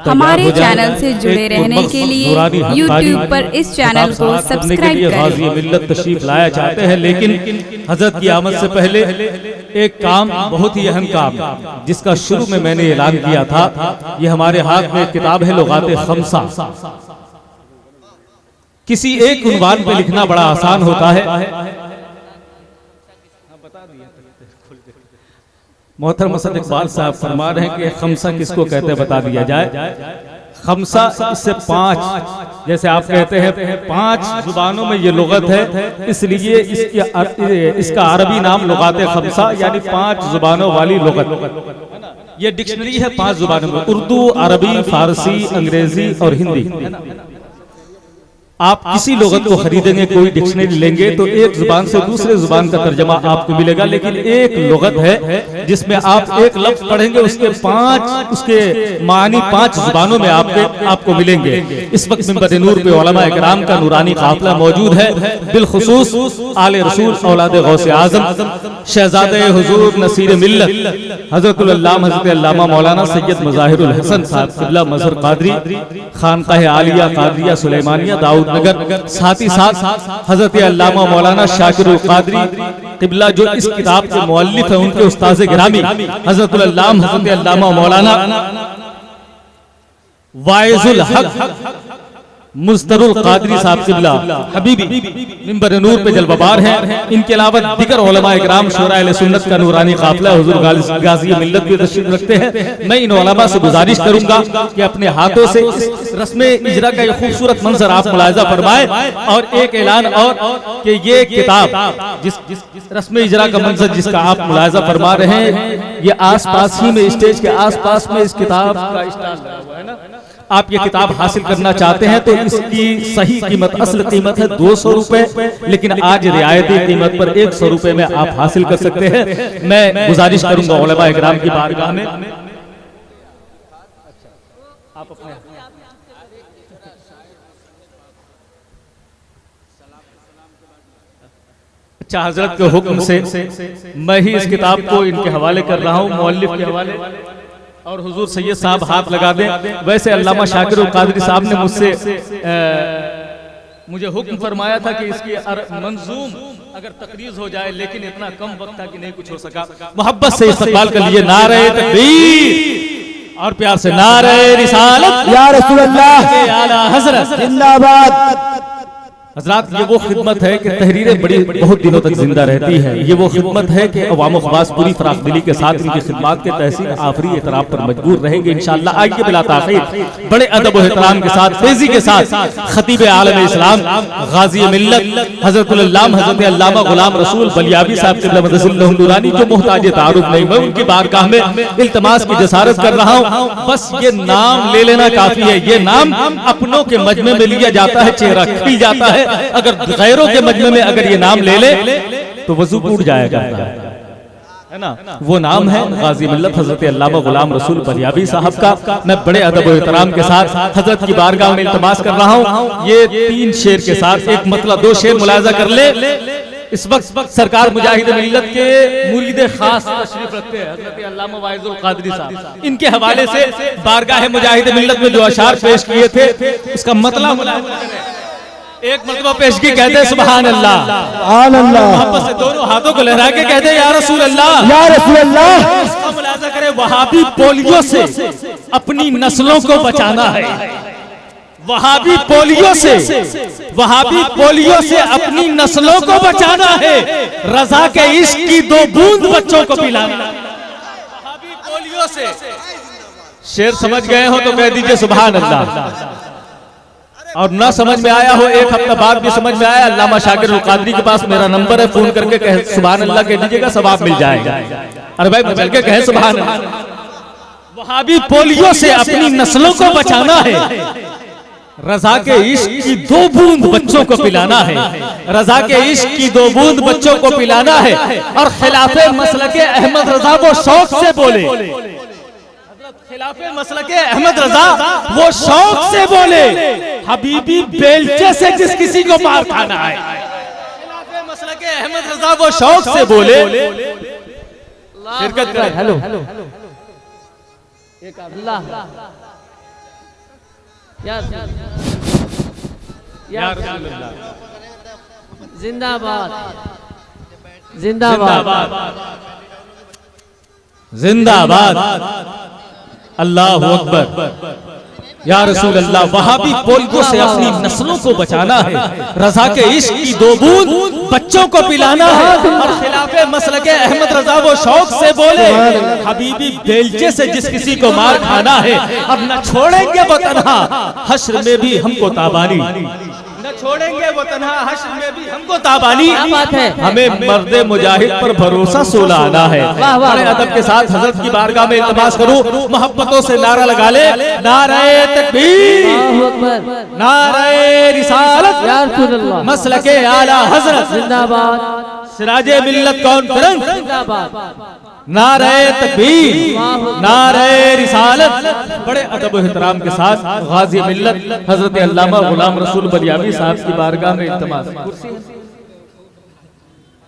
हमारे चैनल से जुड़े रहने के लिए YouTube पर इस चैनल को सब्सक्राइब गाज़ी मिल्लत तशरीफ लाया चाहते हैं, लेकिन हजरत की आमद से पहले एक काम, बहुत ही अहम काम, जिसका शुरू में मैंने ऐलान किया था। ये हमारे हाथ में एक किताब है लुगाते खम्सा। किसी एक उन्वान पे लिखना बड़ा आसान होता है। मोहतरम असद इकबाल साहब फरमा रहे हैं कि खम्सा किसको कहते हैं, बता दिया जाए। खम्सा इससे 5, जैसे आप कहते हैं 5 जुबानों में ये लुगत है, इसलिए इसका अरबी नाम लुगाते खम्सा यानी 5 जुबानों वाली लुगत। ये डिक्शनरी है 5 जुबानों में, उर्दू, अरबी, फारसी, अंग्रेजी और हिंदी। आप किसी लुगत को खरीदेंगे, कोई डिक्शनरी लेंगे तो एक जुबान से दूसरे जुबान का तर्जमा आपको मिलेगा, लेकिन एक लुगत है जिसमें आप एक लफ्ज पढ़ेंगे उसके 5 उसके मानी 5 जुबानों में आपको मिलेंगे। इस वक्त मिंबर नूर पे उलमा इकराम का नूरानी काफिला मौजूद है, बिलखुसूस आले रसूल औलाद गौसे आजम शहजादे हुजूर नसीर मिल्लत हजरतुल अल्लामा हजरत अल्लामा मौलाना सैयद मुज़ाहिरुल हसन साहब क़िबला मज़हर क़ादरी खानकाह आलिया क़ादरिया सुलेमानिया दाऊद नगर, साथ ही साथ हजरत अल्लामा मौलाना शाकिरुल क़ादरी क़िबला जो इस किताब के मुअल्लिफ हैं, उनके उस्ताद गिरामी हजरतुल अल्लामा हजरत अल्लामा मौलाना वाइजुल हक मुस्तरुल क़ादरी साहब क़िबला हबीबी मिंबर नूर पे जलवाबार हैं। इनके अलावा दिगर उलमा इकराम शूरा अहले सुन्नत का नूरानी काफिला हुजूर गाज़ी मिल्लत भी तशरीफ रखते हैं। मैं इन उलमा से गुजारिश करूंगा कि अपने हाथों से इस रस्म इजरा का एक खूबसूरत मंजर आप मुलाहिजा फरमाएं। और एक ऐलान और कि ये किताब जिस रस्म इजरा का मंजर जिसका आप मुलाहिजा फरमा रहे हैं, ये आस पास ही में स्टेज के आस पास में इस किताब का स्टॉल लगा हुआ है ना। आप ये किताब हासिल करना चाहते हैं तो इसकी सही कीमत, असल कीमत है 200 रुपए, लेकिन आज रियायती कीमत पर 100 रुपए में आप हासिल कर सकते हैं। मैं गुजारिश करूंगा उलमा इकराम की बारगाह में आप अपने अच्छा हजरत के हुक्म से मैं ही इस किताब को इनके हवाले कर रहा हूँ, मुअल्लिफ के हवाले, और हुजूर सैयद साहब हाथ लगा दें। वैसे अल्लामा शाकिरुल क़ादरी साहब ने मुझे हुक्म फरमाया था कि इसकी मंजूम अगर तकरीज हो जाए, लेकिन इतना कम वक्त था कि नहीं कुछ हो सका। मोहब्बत से इस्तक़बाल कर लिए नारे तकबीर और प्यार से नारे रिसालत या रसूल अल्लाह के आला हज़रत जिंदाबाद। हजरात, ये वो खिदमत है कि तहरीरें बहुत दिनों तक जिंदा रहती है। ये वो खिदमत है कि अवाम ख़वास पूरी फराख दिली के साथ इनकी खिदमत के तहसीन आफरी एतराफ़ पर मजबूर रहेंगे इंशाअल्लाह। आइए बिला ताख़ीर बड़े अदब और एहतराम के साथ, तेजी के साथ खतीब आलम इस्लाम गाज़ी मिल्लत हज़रतुल अल्लामा हज़रत अल्लामा ग़ुलाम रसूल बलियाबी साहब क़िबला मदरसतुल नूरानी जो मोहताज तारुफ नहीं, मैं उनकी बारगाह में इल्तमास की जसारत कर रहा हूँ। बस ये नाम ले लेना काफी है। ये नाम अपनों के मजमे में लिया जाता है, चेहरा खिल जाता है। अगर गैरों के मजमे में अगर ये नाम ले ले तो वजू टूट जाएगा, है ना। वो नाम है गाज़ी मिल्लत हजरत अल्लामा ग़ुलाम रसूल बलियाबी साहब का। मैं बड़े अदब और एहतराम के साथ हजरत की बारगाह में इल्तमास कर रहा हूँ। ये 3 शेर के साथ एक मतलब 2 शेर मुलाहिजा कर ले। इस वक्त सरकार मुजाहिद मिल्लत के मुरीद खास तशरीफ रखते हैं हजरत अल्लामा वाइजुल क़ादरी साहब। इनके हवाले से बारगाह मुजाहिद मिल्लत में जो अशार पेश किए थे उसका मतलब एक मरतबा पेश की, कहते हैं सुभान अल्लाह, सुभान अल्लाह, मोहब्बत से दोनों हाथों को लहरा के कहते हैं या रसूल अल्लाह, या रसूल अल्लाह। इसका मुलाहिजा करें, वहाबी पोलियो से अपनी नस्लों को बचाना है। वहाबी पोलियो से अपनी नस्लों को बचाना है। रजा के इश्क की 2 बूंद बच्चों को पिलाना। वहाबी पोलियो से शेर समझ गए हो तो कह दीजिए सुभान अल्लाह, और ना समझ में आया हो, 1 हफ्ता बाद भी समझ में आया, अल्लामा शाकिरुल क़ादरी के पास मेरा नंबर है, फोन करके कहे सुभान अल्लाह कह दीजिएगा, सवाब मिल जाएगा। अरे भाई चल के कहे सुभान अल्लाह। वहाबी पोलियो से अपनी नस्लों को बचाना है। रजा के इश्क की 2 बूंद बच्चों को पिलाना है। रजा के इश्क की 2 बूंद बच्चों को पिलाना है। और खिलाफे मसलके अहमद रजा वो शौक से बोले, खिलाफे मसलके अहमद रजा वो शौक से बोले, हबीबी बेलचे से जिस किसी को मार खाना है। खिलाफे मसलके अहमद रजा वो शौक से बोले, शिरकत करें। हेलो एक अल्लाह या रसूलल्लाह। जिंदाबाद जिंदाबाद जिंदाबाद अल्लाहु अकबर। या रसूल अल्लाह, वहाबी पोलकों से अपनी नस्लों को बचाना है, रजा के इश्क की 2 बूंद बच्चों को पिलाना है। और खिलाफे मसलके अहमद रजा वो शौक से बोले, हबीबी बेलचे से जिस किसी को मार खाना है, अब न छोड़ेंगे वो तन्हा हश्र में भी हमको ताबानी, न छोड़ेंगे वो तन्हा हश्र में भी हमको ताबानी। बात है। हमें मर्दे मुजाहिद पर भरोसा सुलाना है। बड़े अदब के साथ हजरत की बारगाह में इल्तिमास करूं, मोहब्बतों से नारा लगा ले, नारे तकबीर, अल्लाहु अकबर, नारे रिसालत, या रसूलल्लाह, मसलके आला हजरत, जिंदाबाद, सिराजे मिल्लत कॉन्फ्रेंस, जिंदाबाद, नारे तकबीर, नारे रिसालत। बड़े अदब व एहतराम के साथ गाजी मिल्लत हजरत अल्लामा गुलाम रसूल बलियावी साहब की बारगाह में इल्तिमास।